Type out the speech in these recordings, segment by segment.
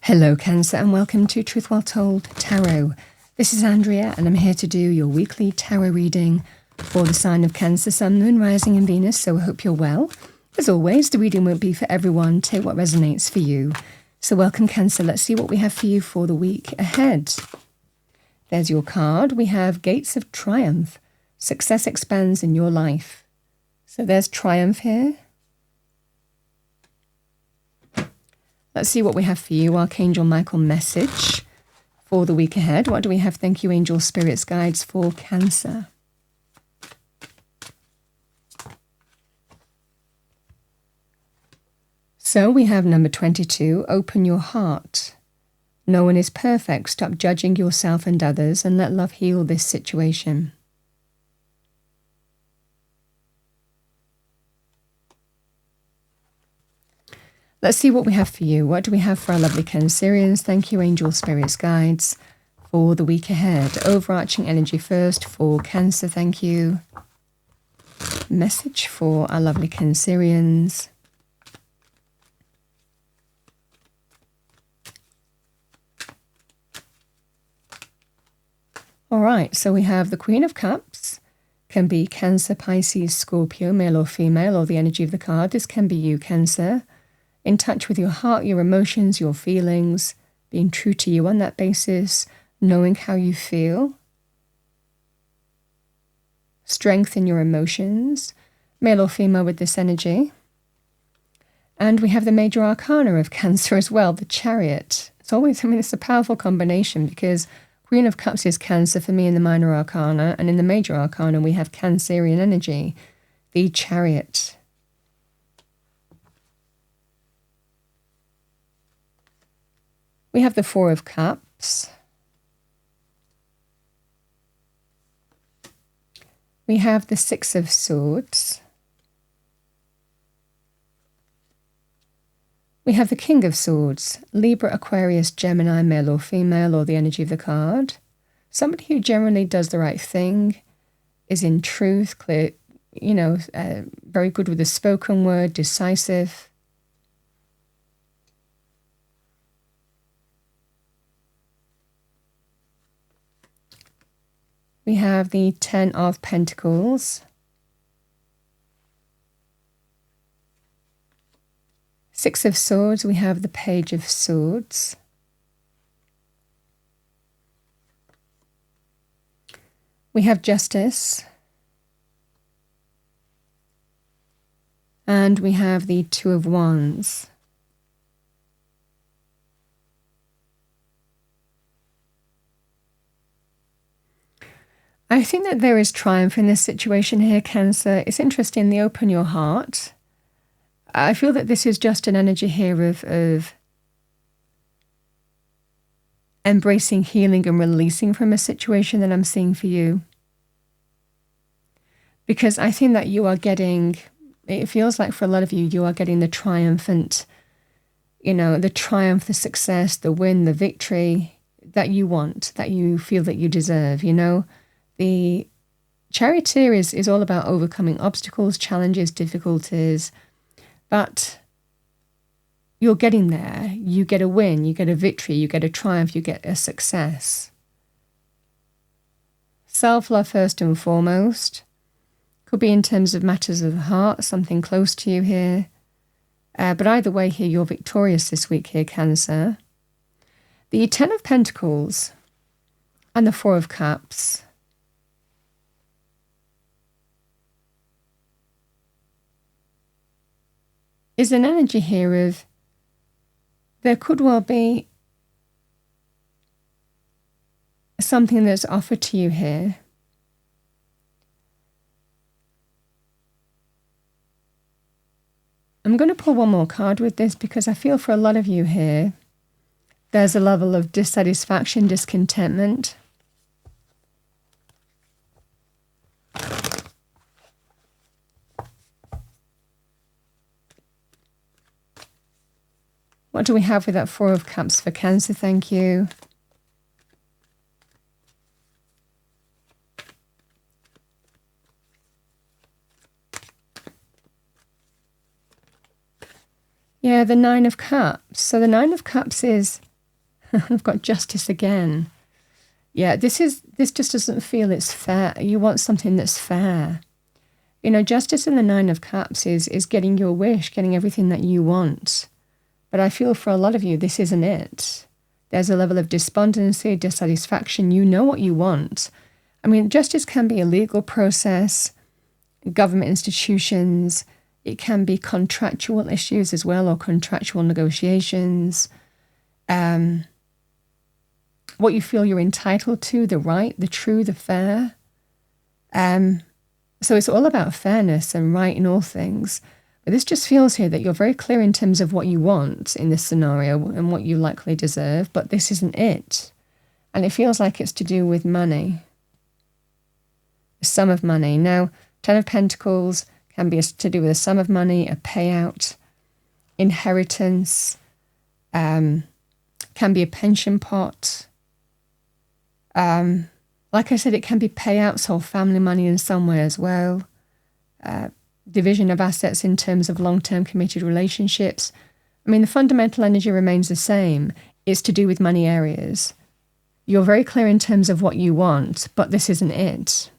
Hello Cancer and welcome to Truth While Told Tarot. This is Andrea and I'm here to do your weekly tarot reading for the sign of Cancer, Sun, Moon, Rising and Venus, so I hope you're well. As always, the reading won't be for everyone. Take what resonates for you. So welcome Cancer, let's see what we have for you for the week ahead. There's your card. We have Gates of Triumph. Success expands in your life. So there's triumph here. Let's see what we have for you. Archangel Michael message for the week ahead. What do we have? Thank you, angel spirits, guides for Cancer. So we have number 22, open your heart. No one is perfect. Stop judging yourself and others and let love heal this situation. Let's see what we have for you. What do we have for our lovely Cancerians? Thank you, angel spirits, guides, for the week ahead. Overarching energy first for Cancer, thank you. Message for our lovely Cancerians. All right, so we have the Queen of Cups. Can be Cancer, Pisces, Scorpio, male or female, or the energy of the card. This can be you, Cancer. In touch with your heart, your emotions, your feelings, being true to you on that basis, knowing how you feel. Strength in your emotions, male or female with this energy. And we have the major arcana of Cancer as well, the Chariot. It's always, it's a powerful combination because Queen of Cups is Cancer for me in the minor arcana, and in the major arcana we have Cancerian energy, the Chariot. We have the Four of Cups. We have the Six of Swords. We have the King of Swords, Libra, Aquarius, Gemini, male or female, or the energy of the card. Somebody who generally does the right thing, is in truth, clear, very good with the spoken word, decisive. We have the Ten of Pentacles. Six of Swords, we have the Page of Swords. We have Justice. And we have the Two of Wands. I think that there is triumph in this situation here, Cancer. It's interesting, the open your heart. I feel that this is just an energy here of embracing healing and releasing from a situation that I'm seeing for you. Because I think that you are getting, it feels like for a lot of you, you are getting the triumphant, the triumph, the success, the win, the victory that you want, that you feel that you deserve, The Charioteer is all about overcoming obstacles, challenges, difficulties, but you're getting there. You get a win, you get a victory, you get a triumph, you get a success. Self-love first and foremost. Could be in terms of matters of the heart, something close to you here. But either way here, you're victorious this week here, Cancer. The Ten of Pentacles and the Four of Cups. Is an energy here of there could well be something that's offered to you here. I'm going to pull one more card with this because I feel for a lot of you here, there's a level of dissatisfaction, discontentment. What do we have with that Four of Cups for Cancer? Thank you. Yeah, the Nine of Cups. So the Nine of Cups is I've got justice again. Yeah, this just doesn't feel it's fair. You want something that's fair. Justice in the Nine of Cups is getting your wish, getting everything that you want. But I feel for a lot of you, this isn't it. There's a level of despondency, dissatisfaction. You know what you want. I mean, justice can be a legal process, government institutions. It can be contractual issues as well, or contractual negotiations. What you feel you're entitled to, the right, the true, the fair. So it's all about fairness and right in all things. But this just feels here that you're very clear in terms of what you want in this scenario and what you likely deserve, but this isn't it. And it feels like it's to do with money. A sum of money. Now, Ten of Pentacles can be to do with a sum of money, a payout, inheritance, can be a pension pot. Like I said, it can be payouts or family money in some way as well. Division of assets in terms of long-term committed relationships. I mean, the fundamental energy remains the same. It's to do with money areas. You're very clear in terms of what you want, but this isn't it.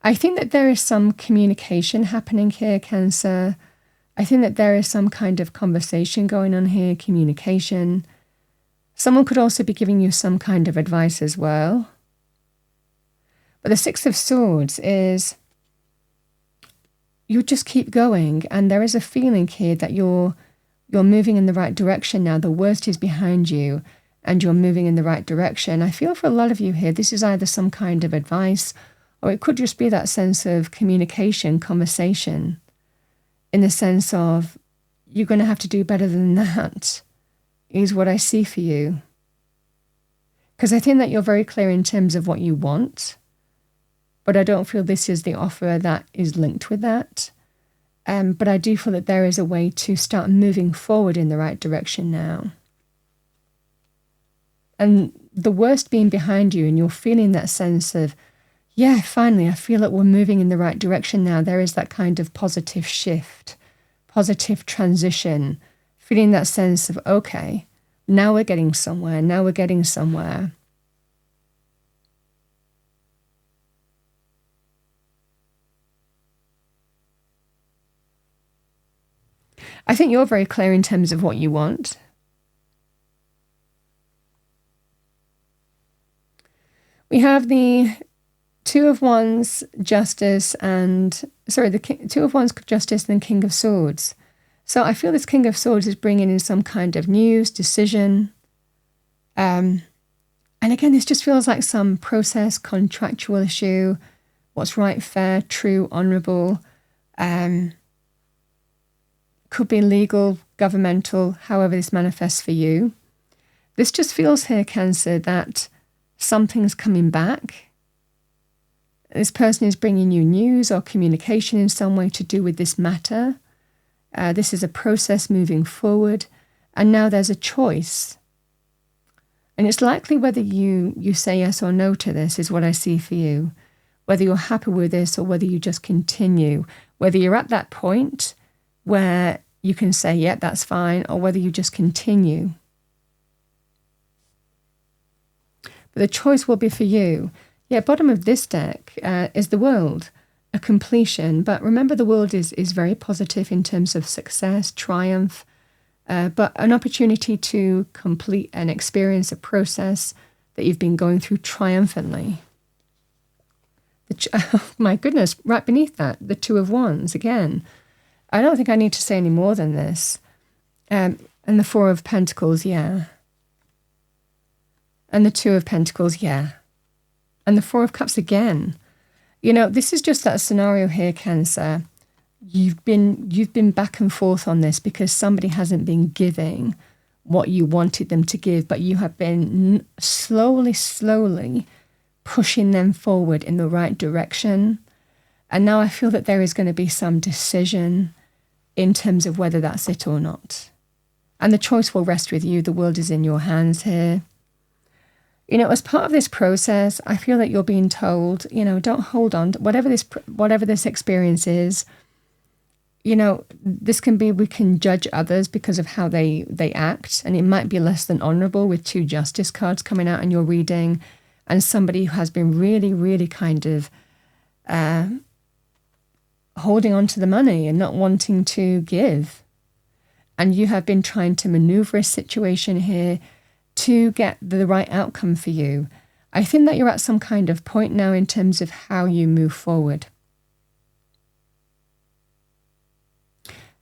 I think that there is some communication happening here, Cancer. I think that there is some kind of conversation going on here, communication. Someone could also be giving you some kind of advice as well. But the Six of Swords is you just keep going, and there is a feeling here that you're moving in the right direction now. The worst is behind you, and you're moving in the right direction. I feel for a lot of you here, this is either some kind of advice, or it could just be that sense of communication, conversation, in the sense of you're going to have to do better than that, is what I see for you. Because I think that you're very clear in terms of what you want, but I don't feel this is the offer that is linked with that. But I do feel that there is a way to start moving forward in the right direction now. And the worst being behind you, and you're feeling that sense of, yeah, finally, I feel that we're moving in the right direction now. There is that kind of positive shift, positive transition, feeling that sense of, okay, now we're getting somewhere, now we're getting somewhere. I think you're very clear in terms of what you want. We have the Two of Wands, Justice, Two of Wands, Justice, and King of Swords. So I feel this King of Swords is bringing in some kind of news, decision. And again, this just feels like some process, contractual issue, what's right, fair, true, honourable. Could be legal, governmental, however this manifests for you. This just feels here, Cancer, that something's coming back. This person is bringing you news or communication in some way to do with this matter. This is a process moving forward. And now there's a choice. And it's likely whether you say yes or no to this is what I see for you. Whether you're happy with this or whether you just continue. Whether you're at that point where you can say, yeah, that's fine, or whether you just continue. But the choice will be for you. Yeah, bottom of this deck is the World, a completion. But remember, the World is very positive in terms of success, triumph, but an opportunity to complete and experience a process that you've been going through triumphantly. Oh my goodness, right beneath that, the Two of Wands again. I don't think I need to say any more than this. And the Four of Pentacles, yeah. And the Two of Pentacles, yeah. And the Four of Cups again. You know, this is just that scenario here, Cancer. You've been back and forth on this because somebody hasn't been giving what you wanted them to give, but you have been slowly pushing them forward in the right direction. And now I feel that there is going to be some decision in terms of whether that's it or not. And the choice will rest with you. The world is in your hands here. You know, as part of this process, I feel that you're being told, you know, don't hold on. Whatever this experience is, this can be, we can judge others because of how they act, and it might be less than honorable with 2 justice cards coming out in your reading, and somebody who has been really, really kind of holding on to the money and not wanting to give. And you have been trying to maneuver a situation here to get the right outcome for you. I think that you're at some kind of point now in terms of how you move forward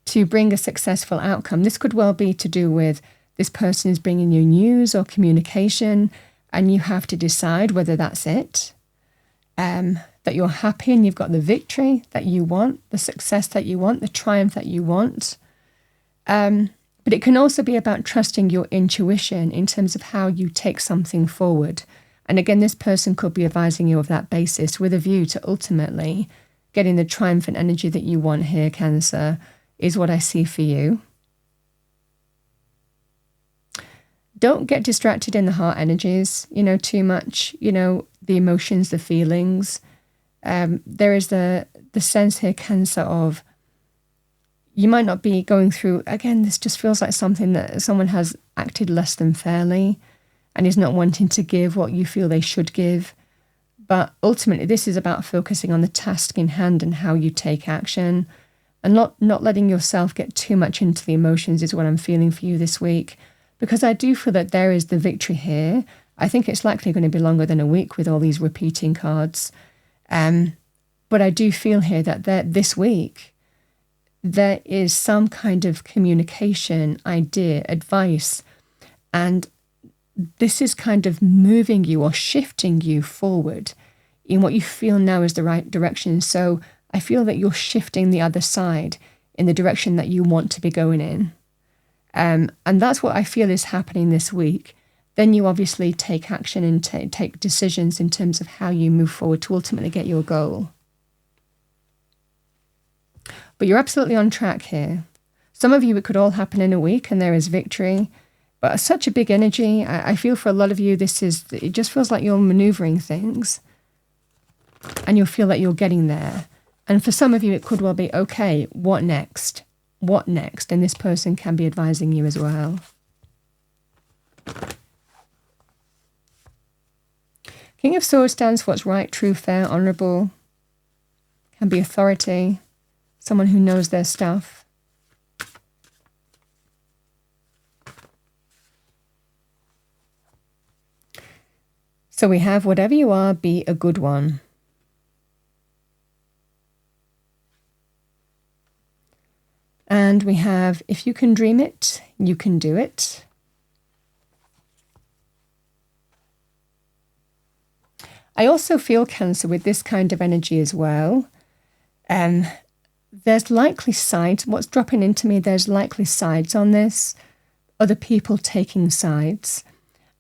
to bring a successful outcome. This could well be to do with this person is bringing you news or communication, and you have to decide whether that's it, that you're happy and you've got the victory that you want, the success that you want, the triumph that you want. But it can also be about trusting your intuition in terms of how you take something forward. And again, this person could be advising you of that basis with a view to ultimately getting the triumphant energy that you want here, Cancer, is what I see for you. Don't get distracted in the heart energies, too much, the emotions, the feelings. There is the sense here, Cancer, of you might not be going through, again, this just feels like something that someone has acted less than fairly and is not wanting to give what you feel they should give. But ultimately, this is about focusing on the task in hand and how you take action, and not letting yourself get too much into the emotions is what I'm feeling for you this week. Because I do feel that there is the victory here. I think it's likely going to be longer than a week with all these repeating cards. But I do feel here that this week, there is some kind of communication, idea, advice, and this is kind of moving you or shifting you forward in what you feel now is the right direction. So I feel that you're shifting the other side in the direction that you want to be going in. And that's what I feel is happening this week. Then you obviously take action and take decisions in terms of how you move forward to ultimately get your goal. But you're absolutely on track here. Some of you, it could all happen in a week and there is victory. But such a big energy, I feel for a lot of you, it just feels like you're maneuvering things and you'll feel that you're getting there. And for some of you, it could well be, okay, what next? What next? And this person can be advising you as well. King of Swords stands for what's right, true, fair, honourable. Can be authority, someone who knows their stuff. So we have, whatever you are, be a good one. And we have, if you can dream it, you can do it. I also feel, Cancer, with this kind of energy as well. There's likely sides, what's dropping into me, there's likely sides on this, other people taking sides.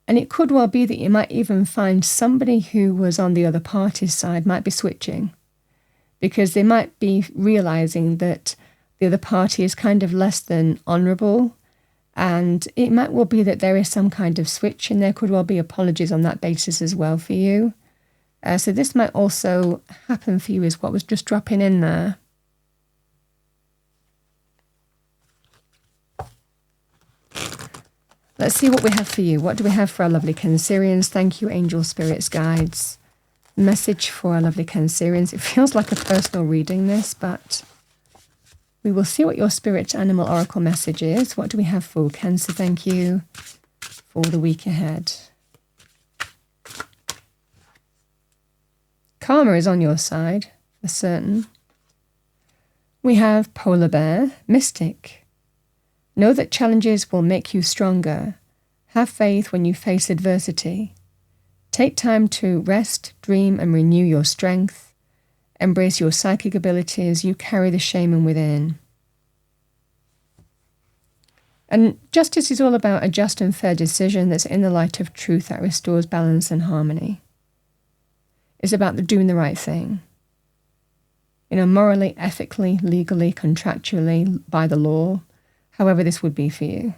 And it could well be that you might even find somebody who was on the other party's side might be switching, because they might be realizing that the other party is kind of less than honourable, and it might well be that there is some kind of switch, and there could well be apologies on that basis as well for you. So this might also happen for you, is what was just dropping in there. Let's see what we have for you. What do we have for our lovely Cancerians? Thank you, angel, spirits, guides. Message for our lovely Cancerians. It feels like a personal reading, this, but we will see what your spirit animal oracle message is. What do we have for Cancer? Thank you for the week ahead. Karma is on your side, for certain. We have Polar Bear, Mystic. Know that challenges will make you stronger. Have faith when you face adversity. Take time to rest, dream, and renew your strength. Embrace your psychic abilities. You carry the shaman within. And justice is all about a just and fair decision that's in the light of truth that restores balance and harmony. It's about doing the right thing. Morally, ethically, legally, contractually, by the law, however this would be for you.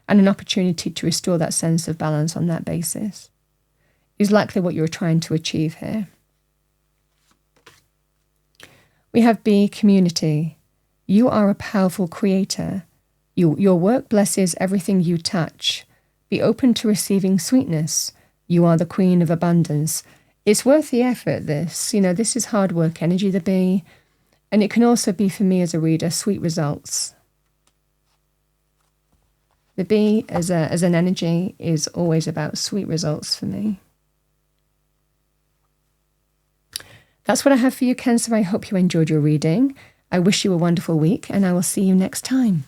And an opportunity to restore that sense of balance on that basis is likely what you're trying to achieve here. We have B, community. You are a powerful creator. Your work blesses everything you touch. Be open to receiving sweetness. You are the queen of abundance. It's worth the effort, this. This is hard work energy, the bee. And it can also be, for me as a reader, sweet results. The bee as an energy is always about sweet results for me. That's what I have for you, Cancer. I hope you enjoyed your reading. I wish you a wonderful week, and I will see you next time.